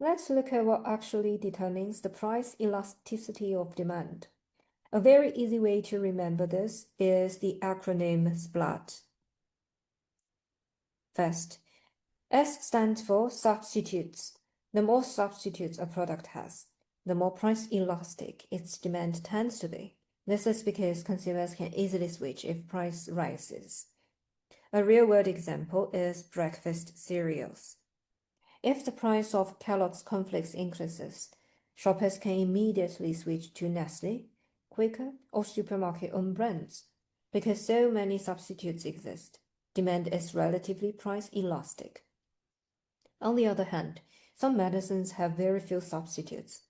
Let's look at what actually determines the price elasticity of demand. A very easy way to remember this is the acronym SPLAT. First, S stands for substitutes. The more substitutes a product has, the more price elastic its demand tends to be. This is because consumers can easily switch if price rises. A real-world example is breakfast cereals. If the price of Kellogg's cornflakes increases, shoppers can immediately switch to Nestle, Quaker, or supermarket-owned brands. Because so many substitutes exist, demand is relatively price elastic. On the other hand, some medicines have very few substitutes.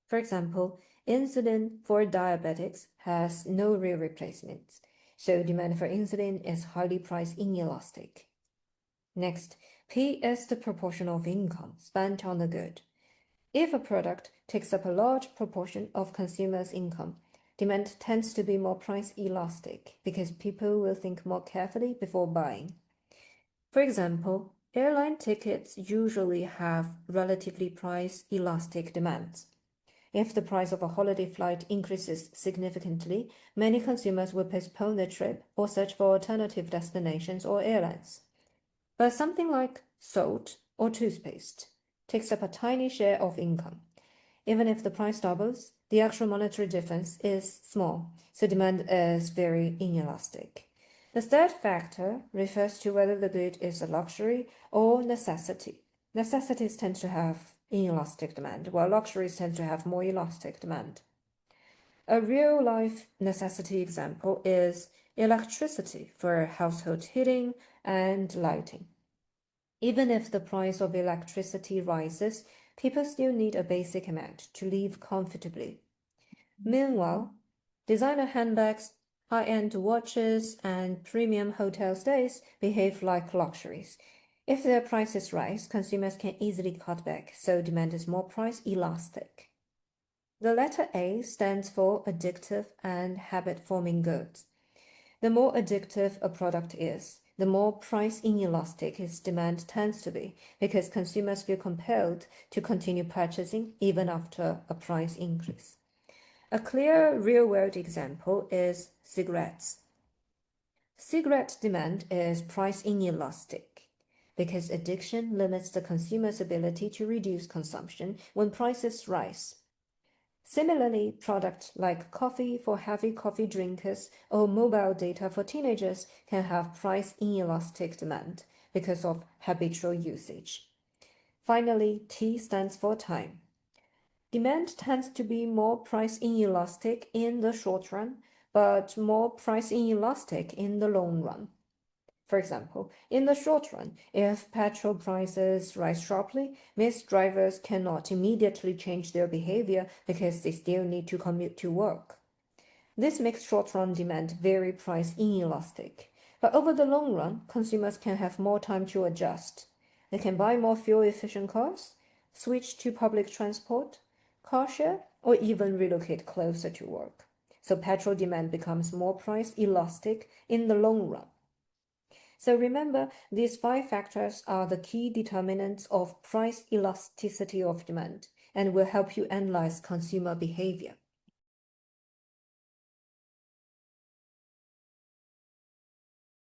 For example, insulin for diabetics has no real replacements, so demand for insulin is highly price inelastic. Next, P is the proportion of income spent on the good. If a product takes up a large proportion of consumers' income, demand tends to be more price elastic because people will think more carefully before buying. For example, airline tickets usually have relatively price elastic demands. If the price of a holiday flight increases significantly, many consumers will postpone the trip or search for alternative destinations or airlines. But something like salt or toothpaste takes up a tiny share of income. Even if the price doubles, the actual monetary difference is small, so demand is very inelastic. The third factor refers to whether the good is a luxury or necessity. Necessities tend to have inelastic demand, while luxuries tend to have more elastic demand. A real-life necessity example is electricity for household heating and lighting. Even if the price of electricity rises, people still need a basic amount to live comfortably. Meanwhile, designer handbags, high-end watches, and premium hotel stays behave like luxuries. If their prices rise, consumers can easily cut back, so demand is more price elastic. The letter A stands for addictive and habit-forming goods. The more addictive a product is, the more price inelastic its demand tends to be, because consumers feel compelled to continue purchasing even after a price increase. A clear real-world example is cigarettes. Cigarette demand is price inelastic because addiction limits the consumer's ability to reduce consumption when prices rise. Similarly, products like coffee for heavy coffee drinkers or mobile data for teenagers can have price inelastic demand because of habitual usage. Finally, T stands for time. Demand tends to be more price inelastic in the short run, but more price inelastic in the long run. For example, in the short run, if petrol prices rise sharply, most drivers cannot immediately change their behavior because they still need to commute to work. This makes short-run demand very price inelastic. But over the long run, consumers can have more time to adjust. They can buy more fuel-efficient cars, switch to public transport, car share, or even relocate closer to work. So petrol demand becomes more price elastic in the long run. So remember, these 5 factors are the key determinants of price elasticity of demand and will help you analyze consumer behavior.